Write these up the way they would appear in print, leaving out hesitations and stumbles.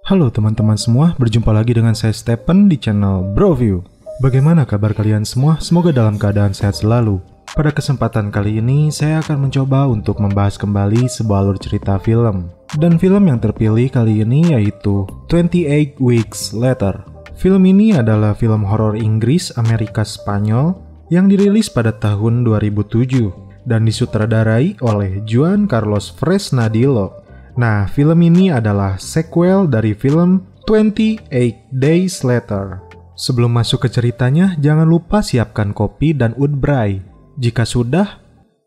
Halo teman-teman semua, berjumpa lagi dengan saya Stephen di channel Broview. Bagaimana kabar kalian semua? Semoga dalam keadaan sehat selalu. Pada kesempatan kali ini, saya akan mencoba untuk membahas kembali sebuah alur cerita film. Dan film yang terpilih kali ini yaitu 28 Weeks Later. Film ini adalah film horor Inggris Amerika Spanyol yang dirilis pada tahun 2007 dan disutradarai oleh Juan Carlos Fresnadillo. Nah, film ini adalah sequel dari film 28 Days Later. Sebelum masuk ke ceritanya, jangan lupa siapkan kopi dan udbray. Jika sudah,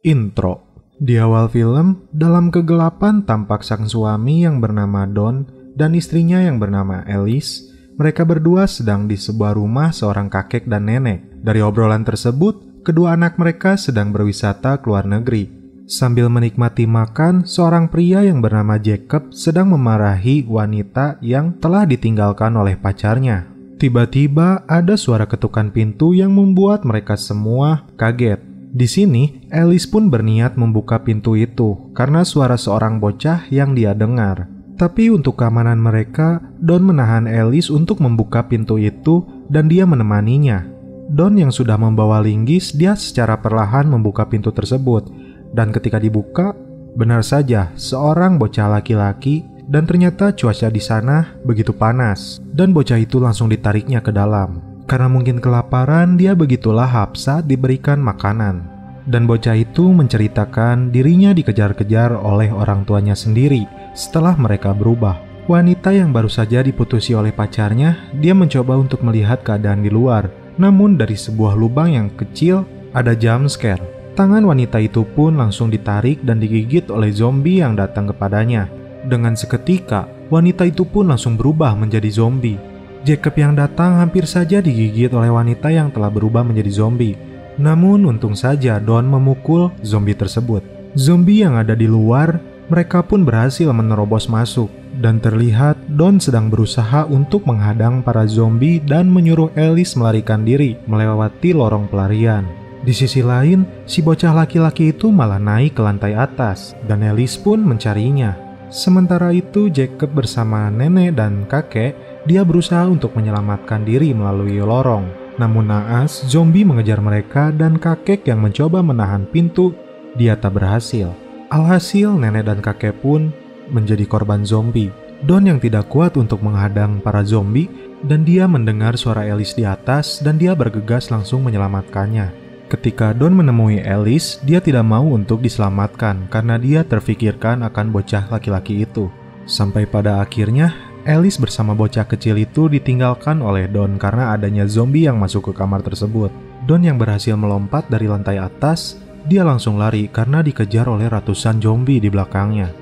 intro. Di awal film, dalam kegelapan tampak sang suami yang bernama Don dan istrinya yang bernama Alice. Mereka berdua sedang di sebuah rumah seorang kakek dan nenek. Dari obrolan tersebut, kedua anak mereka sedang berwisata ke luar negeri. Sambil menikmati makan, seorang pria yang bernama Jacob sedang memarahi wanita yang telah ditinggalkan oleh pacarnya. Tiba-tiba ada suara ketukan pintu yang membuat mereka semua kaget. Di sini, Alice pun berniat membuka pintu itu karena suara seorang bocah yang dia dengar. Tapi untuk keamanan mereka, Don menahan Alice untuk membuka pintu itu dan dia menemaninya. Don yang sudah membawa linggis, dia secara perlahan membuka pintu tersebut. Dan ketika dibuka, benar saja seorang bocah laki-laki dan ternyata cuaca di sana begitu panas. Dan bocah itu langsung ditariknya ke dalam. Karena mungkin kelaparan, dia begitu lahap saat diberikan makanan. Dan bocah itu menceritakan dirinya dikejar-kejar oleh orang tuanya sendiri setelah mereka berubah. Wanita yang baru saja diputusi oleh pacarnya, dia mencoba untuk melihat keadaan di luar. Namun dari sebuah lubang yang kecil, ada jump scare. Tangan wanita itu pun langsung ditarik dan digigit oleh zombie yang datang kepadanya. Dengan seketika, wanita itu pun langsung berubah menjadi zombie. Jacob yang datang hampir saja digigit oleh wanita yang telah berubah menjadi zombie. Namun untung saja Don memukul zombie tersebut. Zombie yang ada di luar, mereka pun berhasil menerobos masuk. Dan terlihat Don sedang berusaha untuk menghadang para zombie dan menyuruh Alice melarikan diri melewati lorong pelarian. Di sisi lain, si bocah laki-laki itu malah naik ke lantai atas dan Alice pun mencarinya. Sementara itu, Jacob bersama nenek dan kakek, dia berusaha untuk menyelamatkan diri melalui lorong. Namun naas, zombie mengejar mereka dan kakek yang mencoba menahan pintu, dia tak berhasil. Alhasil, nenek dan kakek pun menjadi korban zombie. Don yang tidak kuat untuk menghadang para zombie dan dia mendengar suara Alice di atas dan dia bergegas langsung menyelamatkannya. Ketika Don menemui Alice, dia tidak mau untuk diselamatkan karena dia terfikirkan akan bocah laki-laki itu. Sampai pada akhirnya, Alice bersama bocah kecil itu ditinggalkan oleh Don karena adanya zombie yang masuk ke kamar tersebut. Don yang berhasil melompat dari lantai atas, dia langsung lari karena dikejar oleh ratusan zombie di belakangnya.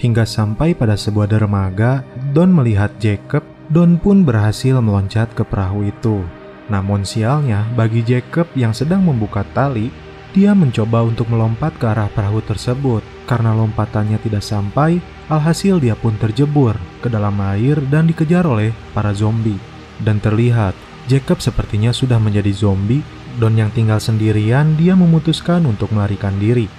Hingga sampai pada sebuah dermaga, Don melihat Jacob. Don pun berhasil meloncat ke perahu itu. Namun sialnya, bagi Jacob yang sedang membuka tali, dia mencoba untuk melompat ke arah perahu tersebut. Karena lompatannya tidak sampai, alhasil dia pun terjebur ke dalam air dan dikejar oleh para zombie. Dan terlihat, Jacob sepertinya sudah menjadi zombie. Don yang tinggal sendirian, dia memutuskan untuk melarikan diri.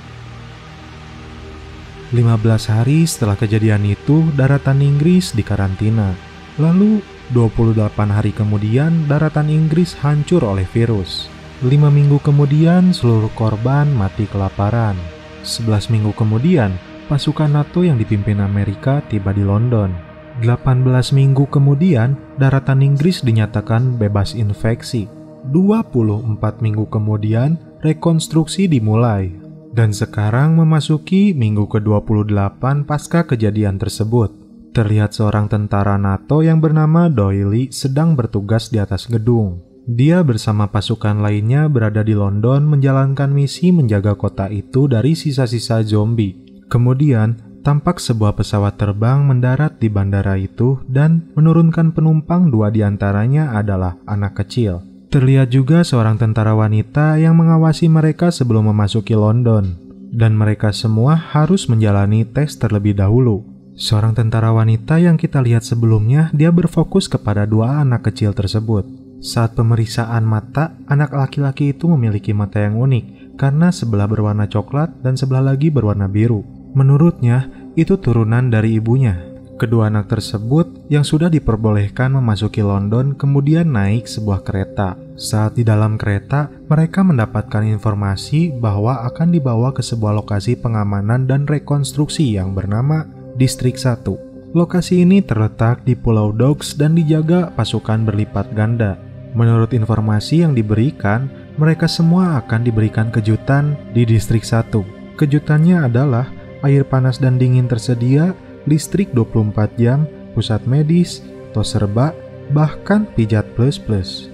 15 hari setelah kejadian itu, daratan Inggris dikarantina. Lalu 28 hari kemudian, daratan Inggris hancur oleh virus. 5 minggu kemudian, seluruh korban mati kelaparan. 11 minggu kemudian, pasukan NATO yang dipimpin Amerika tiba di London. 18 minggu kemudian, daratan Inggris dinyatakan bebas infeksi. 24 minggu kemudian, rekonstruksi dimulai. Dan sekarang memasuki minggu ke-28 pasca kejadian tersebut. Terlihat seorang tentara NATO yang bernama Doyle sedang bertugas di atas gedung. Dia bersama pasukan lainnya berada di London menjalankan misi menjaga kota itu dari sisa-sisa zombie. Kemudian, tampak sebuah pesawat terbang mendarat di bandara itu dan menurunkan penumpang. 2 diantaranya adalah anak kecil. Terlihat juga seorang tentara wanita yang mengawasi mereka sebelum memasuki London. Dan mereka semua harus menjalani tes terlebih dahulu. Seorang tentara wanita yang kita lihat sebelumnya, dia berfokus kepada 2 anak kecil tersebut. Saat pemeriksaan mata, anak laki-laki itu memiliki mata yang unik karena sebelah berwarna coklat dan sebelah lagi berwarna biru. Menurutnya, itu turunan dari ibunya. Kedua anak tersebut yang sudah diperbolehkan memasuki London kemudian naik sebuah kereta. Saat di dalam kereta, mereka mendapatkan informasi bahwa akan dibawa ke sebuah lokasi pengamanan dan rekonstruksi yang bernama Distrik 1. Lokasi ini terletak di Pulau Dogs dan dijaga pasukan berlipat ganda. Menurut informasi yang diberikan, mereka semua akan diberikan kejutan di Distrik 1. Kejutannya adalah air panas dan dingin tersedia, listrik 24 jam, pusat medis, tos serba, bahkan pijat plus-plus.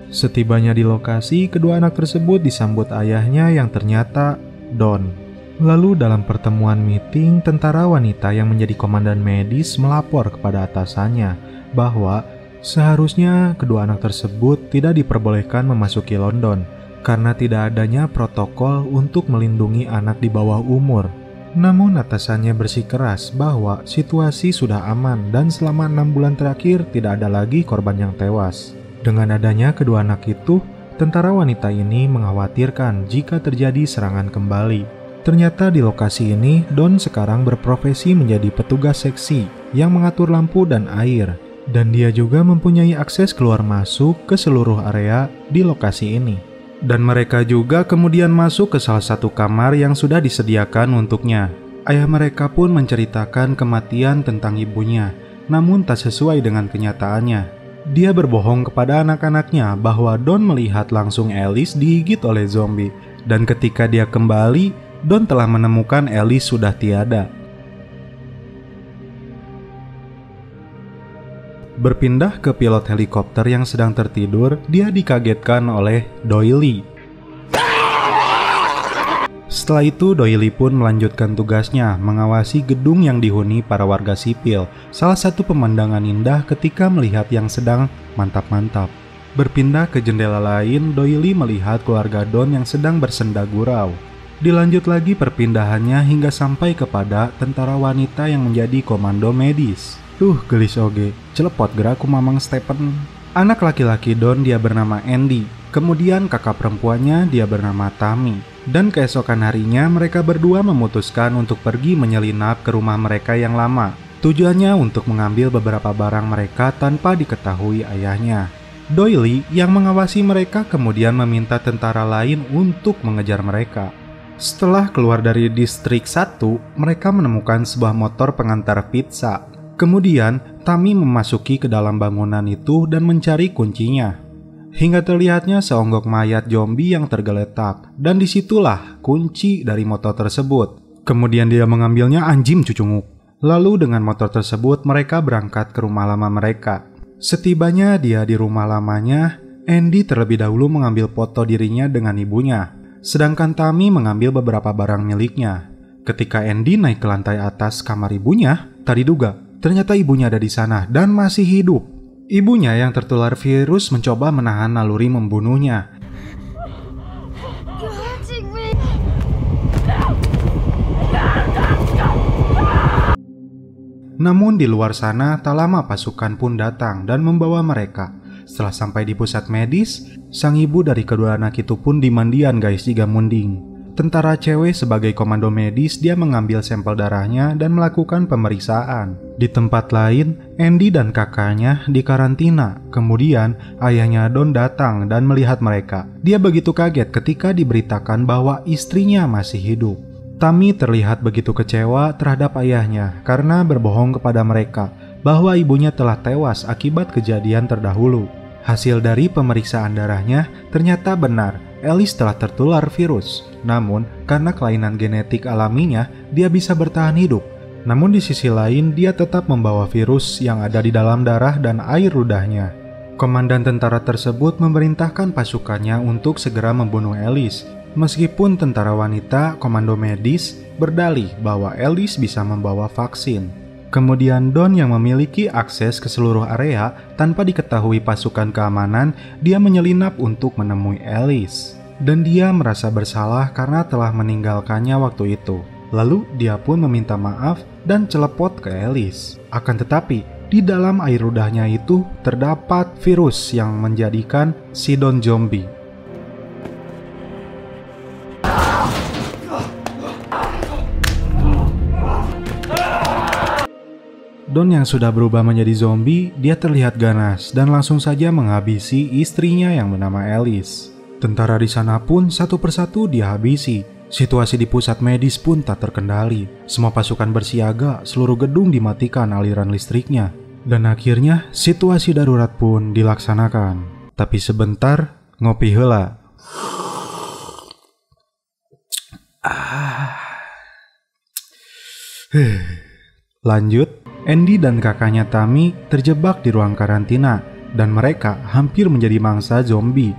Setibanya di lokasi, kedua anak tersebut disambut ayahnya yang ternyata Don. Lalu dalam pertemuan meeting, tentara wanita yang menjadi komandan medis melapor kepada atasannya bahwa seharusnya kedua anak tersebut tidak diperbolehkan memasuki London karena tidak adanya protokol untuk melindungi anak di bawah umur. Namun atasannya bersikeras bahwa situasi sudah aman dan selama 6 bulan terakhir tidak ada lagi korban yang tewas. Dengan adanya kedua anak itu, tentara wanita ini mengkhawatirkan jika terjadi serangan kembali. Ternyata di lokasi ini, Don sekarang berprofesi menjadi petugas seksi yang mengatur lampu dan air. Dan dia juga mempunyai akses keluar masuk ke seluruh area di lokasi ini. Dan mereka juga kemudian masuk ke salah satu kamar yang sudah disediakan untuknya. Ayah mereka pun menceritakan kematian tentang ibunya, namun tak sesuai dengan kenyataannya. Dia berbohong kepada anak-anaknya bahwa Don melihat langsung Alice digigit oleh zombie. Dan ketika dia kembali, Don telah menemukan Alice sudah tiada. Berpindah ke pilot helikopter yang sedang tertidur, dia dikagetkan oleh Doily. Setelah itu, Doily pun melanjutkan tugasnya mengawasi gedung yang dihuni para warga sipil. Salah satu pemandangan indah ketika melihat yang sedang mantap-mantap. Berpindah ke jendela lain, Doily melihat keluarga Don yang sedang bersenda gurau. Dilanjut lagi perpindahannya hingga sampai kepada tentara wanita yang menjadi komando medis. Gelis oge, celepot gerakku Mamang Stephen. Anak laki-laki Don dia bernama Andy, kemudian kakak perempuannya dia bernama Tammy. Dan keesokan harinya mereka berdua memutuskan untuk pergi menyelinap ke rumah mereka yang lama. Tujuannya untuk mengambil beberapa barang mereka tanpa diketahui ayahnya. Doily yang mengawasi mereka kemudian meminta tentara lain untuk mengejar mereka. Setelah keluar dari Distrik 1, mereka menemukan sebuah motor pengantar pizza. Kemudian, Tammy memasuki ke dalam bangunan itu dan mencari kuncinya. Hingga terlihatnya seonggok mayat zombie yang tergeletak, dan disitulah kunci dari motor tersebut. Kemudian dia mengambilnya anjing cucunguk. Lalu dengan motor tersebut mereka berangkat ke rumah lama mereka. Setibanya dia di rumah lamanya, Andy terlebih dahulu mengambil foto dirinya dengan ibunya. Sedangkan Tammy mengambil beberapa barang miliknya. Ketika Andy naik ke lantai atas kamar ibunya, tak diduga ternyata ibunya ada di sana dan masih hidup. Ibunya yang tertular virus mencoba menahan naluri membunuhnya. Namun di luar sana, tak lama pasukan pun datang dan membawa mereka. Setelah sampai di pusat medis, sang ibu dari kedua anak itu pun dimandian guys jika munding. Tentara cewek sebagai komando medis, dia mengambil sampel darahnya dan melakukan pemeriksaan. Di tempat lain, Andy dan kakaknya dikarantina. Kemudian, ayahnya Don datang dan melihat mereka. Dia begitu kaget ketika diberitakan bahwa istrinya masih hidup. Tammy terlihat begitu kecewa terhadap ayahnya karena berbohong kepada mereka bahwa ibunya telah tewas akibat kejadian terdahulu. Hasil dari pemeriksaan darahnya ternyata benar, Alice telah tertular virus. Namun, karena kelainan genetik alaminya, dia bisa bertahan hidup. Namun di sisi lain, dia tetap membawa virus yang ada di dalam darah dan air ludahnya. Komandan tentara tersebut memerintahkan pasukannya untuk segera membunuh Alice. Meskipun tentara wanita, komando medis, berdalih bahwa Alice bisa membawa vaksin. Kemudian Don yang memiliki akses ke seluruh area tanpa diketahui pasukan keamanan, dia menyelinap untuk menemui Alice. Dan dia merasa bersalah karena telah meninggalkannya waktu itu. Lalu dia pun meminta maaf dan celepot ke Alice. Akan tetapi, di dalam air ludahnya itu terdapat virus yang menjadikan si Don zombie. Don yang sudah berubah menjadi zombie, dia terlihat ganas dan langsung saja menghabisi istrinya yang bernama Alice. Tentara di sana pun satu persatu dia habisi. Situasi di pusat medis pun tak terkendali. Semua pasukan bersiaga, seluruh gedung dimatikan aliran listriknya. Dan akhirnya situasi darurat pun dilaksanakan. Tapi sebentar, ngopi heula. Lanjut, Andy dan kakaknya Tammy terjebak di ruang karantina dan mereka hampir menjadi mangsa zombie.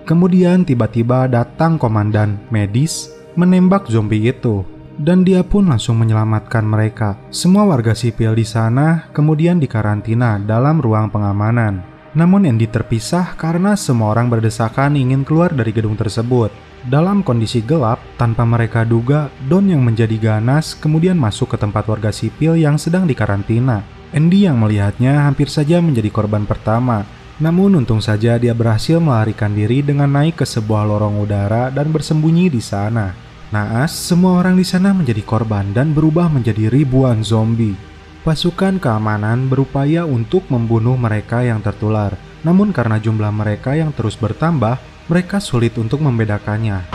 Kemudian tiba-tiba datang komandan medis menembak zombie itu dan dia pun langsung menyelamatkan mereka. Semua warga sipil di sana kemudian dikarantina dalam ruang pengamanan. Namun Andy terpisah karena semua orang berdesakan ingin keluar dari gedung tersebut. Dalam kondisi gelap, tanpa mereka duga, Don yang menjadi ganas kemudian masuk ke tempat warga sipil yang sedang dikarantina. Andy yang melihatnya hampir saja menjadi korban pertama. Namun untung saja dia berhasil melarikan diri dengan naik ke sebuah lorong udara dan bersembunyi di sana. Naas, semua orang di sana menjadi korban dan berubah menjadi ribuan zombie. Pasukan keamanan berupaya untuk membunuh mereka yang tertular. Namun karena jumlah mereka yang terus bertambah, mereka sulit untuk membedakannya.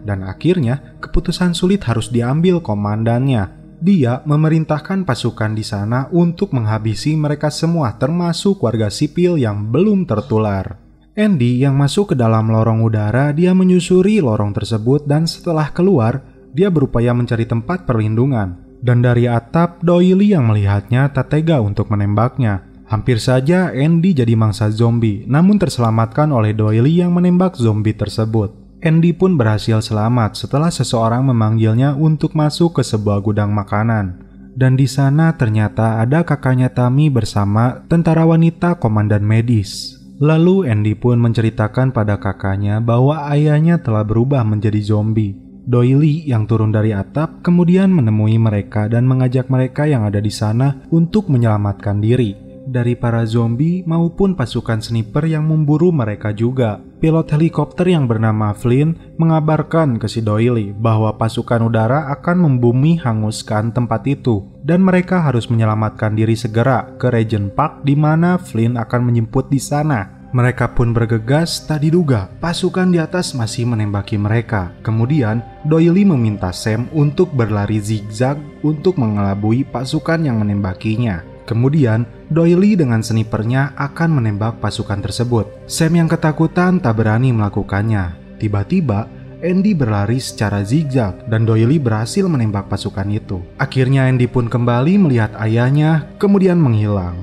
Dan akhirnya, keputusan sulit harus diambil komandannya. Dia memerintahkan pasukan di sana untuk menghabisi mereka semua termasuk warga sipil yang belum tertular. Andy yang masuk ke dalam lorong udara, dia menyusuri lorong tersebut dan setelah keluar, dia berupaya mencari tempat perlindungan. Dan dari atap, Doily yang melihatnya tak tega untuk menembaknya. Hampir saja Andy jadi mangsa zombie, namun terselamatkan oleh Doily yang menembak zombie tersebut. Andy pun berhasil selamat setelah seseorang memanggilnya untuk masuk ke sebuah gudang makanan. Dan di sana ternyata ada kakaknya Tammy bersama tentara wanita komandan medis. Lalu Andy pun menceritakan pada kakaknya bahwa ayahnya telah berubah menjadi zombie. Doily yang turun dari atap kemudian menemui mereka dan mengajak mereka yang ada di sana untuk menyelamatkan diri dari para zombie maupun pasukan sniper yang memburu mereka juga. Pilot helikopter yang bernama Flynn mengabarkan ke si Doily bahwa pasukan udara akan membumi hanguskan tempat itu dan mereka harus menyelamatkan diri segera ke Regent Park di mana Flynn akan menjemput di sana. Mereka pun bergegas, tak diduga pasukan di atas masih menembaki mereka. Kemudian Doily meminta Sam untuk berlari zigzag untuk mengelabui pasukan yang menembakinya. Kemudian, Doily dengan snipernya akan menembak pasukan tersebut. Sam yang ketakutan tak berani melakukannya. Tiba-tiba, Andy berlari secara zigzag dan Doily berhasil menembak pasukan itu. Akhirnya Andy pun kembali melihat ayahnya, kemudian menghilang.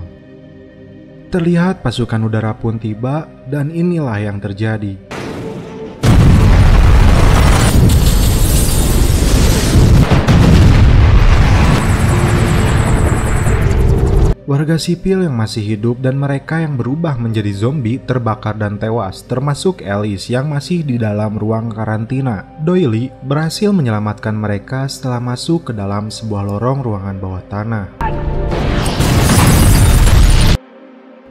Terlihat pasukan udara pun tiba dan inilah yang terjadi. Warga sipil yang masih hidup dan mereka yang berubah menjadi zombie terbakar dan tewas, termasuk Alice yang masih di dalam ruang karantina. Doily berhasil menyelamatkan mereka setelah masuk ke dalam sebuah lorong ruangan bawah tanah.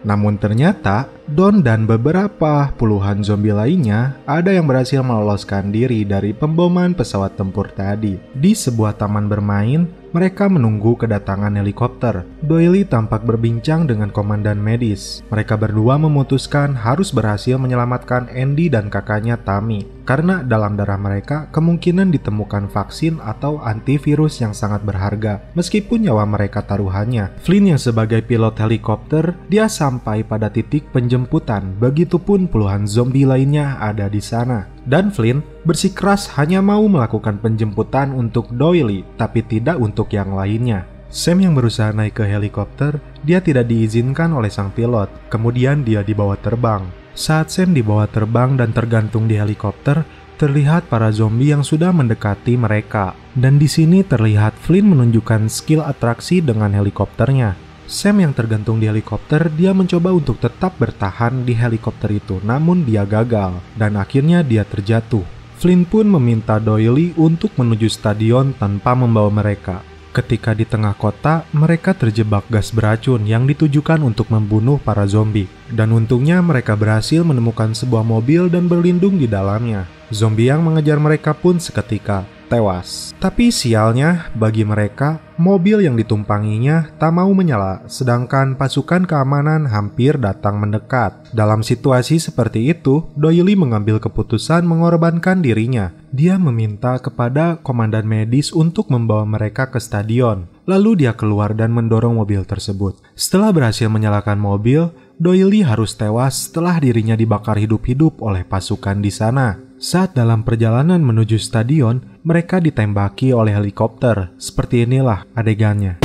Namun ternyata, Don dan beberapa puluhan zombie lainnya ada yang berhasil meloloskan diri dari pemboman pesawat tempur tadi. Di sebuah taman bermain, mereka menunggu kedatangan helikopter. Doily tampak berbincang dengan komandan medis. Mereka berdua memutuskan harus berhasil menyelamatkan Andy dan kakaknya Tammy. Karena dalam darah mereka kemungkinan ditemukan vaksin atau antivirus yang sangat berharga. Meskipun nyawa mereka taruhannya. Flynn yang sebagai pilot helikopter, dia sampai pada titik penjemputan. Begitupun puluhan zombie lainnya ada di sana. Dan Flynn bersikeras hanya mau melakukan penjemputan untuk Doily, tapi tidak untuk yang lainnya. Sam yang berusaha naik ke helikopter, dia tidak diizinkan oleh sang pilot. Kemudian dia dibawa terbang. Saat Sam dibawa terbang dan tergantung di helikopter, terlihat para zombie yang sudah mendekati mereka. Dan di sini terlihat Flynn menunjukkan skill atraksi dengan helikopternya. Sam yang tergantung di helikopter, dia mencoba untuk tetap bertahan di helikopter itu, namun dia gagal, dan akhirnya dia terjatuh. Flynn pun meminta Doily untuk menuju stadion tanpa membawa mereka. Ketika di tengah kota, mereka terjebak gas beracun yang ditujukan untuk membunuh para zombie. Dan untungnya mereka berhasil menemukan sebuah mobil dan berlindung di dalamnya. Zombie yang mengejar mereka pun seketika tewas. Tapi sialnya bagi mereka, mobil yang ditumpanginya tak mau menyala, sedangkan pasukan keamanan hampir datang mendekat. Dalam situasi seperti itu, Doily mengambil keputusan mengorbankan dirinya. Dia meminta kepada komandan medis untuk membawa mereka ke stadion. Lalu dia keluar dan mendorong mobil tersebut. Setelah berhasil menyalakan mobil, Doily harus tewas setelah dirinya dibakar hidup-hidup oleh pasukan di sana. Saat dalam perjalanan menuju stadion, mereka ditembaki oleh helikopter. Seperti inilah adegannya.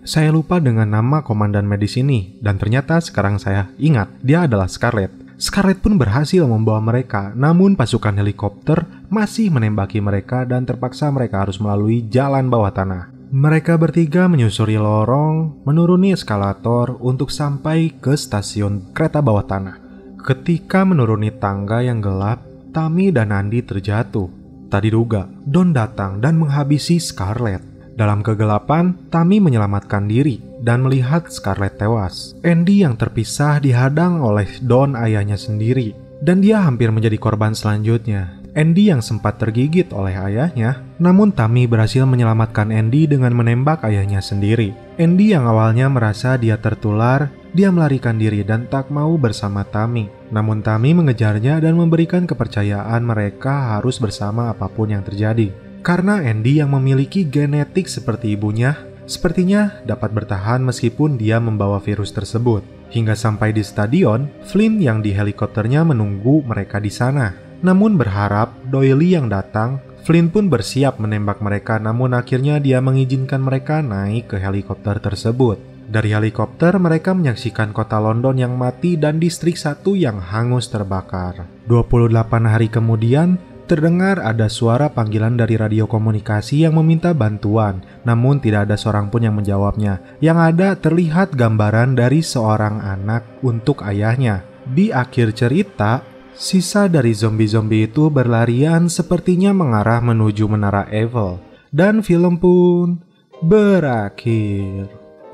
Saya lupa dengan nama komandan medis ini, dan ternyata sekarang saya ingat, dia adalah Scarlett. Scarlett pun berhasil membawa mereka, namun pasukan helikopter masih menembaki mereka dan terpaksa mereka harus melalui jalan bawah tanah. Mereka bertiga menyusuri lorong, menuruni eskalator untuk sampai ke stasiun kereta bawah tanah. Ketika menuruni tangga yang gelap, Tammy dan Andy terjatuh. Tak diduga, Don datang dan menghabisi Scarlett. Dalam kegelapan, Tammy menyelamatkan diri dan melihat Scarlett tewas. Andy yang terpisah dihadang oleh Don ayahnya sendiri, dan dia hampir menjadi korban selanjutnya. Andy yang sempat tergigit oleh ayahnya, namun Tammy berhasil menyelamatkan Andy dengan menembak ayahnya sendiri. Andy yang awalnya merasa dia tertular, dia melarikan diri dan tak mau bersama Tammy. Namun Tammy mengejarnya dan memberikan kepercayaan mereka harus bersama apapun yang terjadi. Karena Andy yang memiliki genetik seperti ibunya, sepertinya dapat bertahan meskipun dia membawa virus tersebut. Hingga sampai di stadion, Flynn yang di helikopternya menunggu mereka di sana. Namun berharap Doily yang datang, Flynn pun bersiap menembak mereka, namun akhirnya dia mengizinkan mereka naik ke helikopter tersebut. Dari helikopter mereka menyaksikan kota London yang mati dan distrik 1 yang hangus terbakar. 28 hari kemudian, terdengar ada suara panggilan dari radio komunikasi yang meminta bantuan, namun tidak ada seorang pun yang menjawabnya. Yang ada terlihat gambaran dari seorang anak untuk ayahnya. Di akhir cerita, sisa dari zombie-zombie itu berlarian sepertinya mengarah menuju Menara Eiffel. Dan film pun berakhir.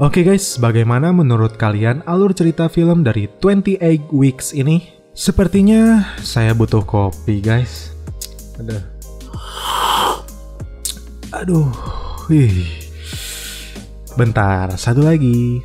Oke guys, bagaimana menurut kalian alur cerita film dari 28 Weeks ini? Sepertinya saya butuh kopi guys. Aduh. Bentar, satu lagi.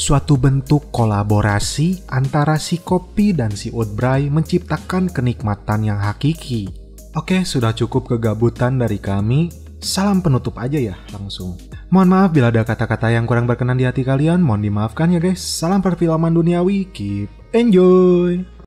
Suatu bentuk kolaborasi antara si kopi dan si Oatbrae menciptakan kenikmatan yang hakiki. Oke, sudah cukup kegabutan dari kami. Salam penutup aja ya langsung. Mohon maaf bila ada kata-kata yang kurang berkenan di hati kalian. Mohon dimaafkan ya guys. Salam perfilman duniawi. Keep enjoy.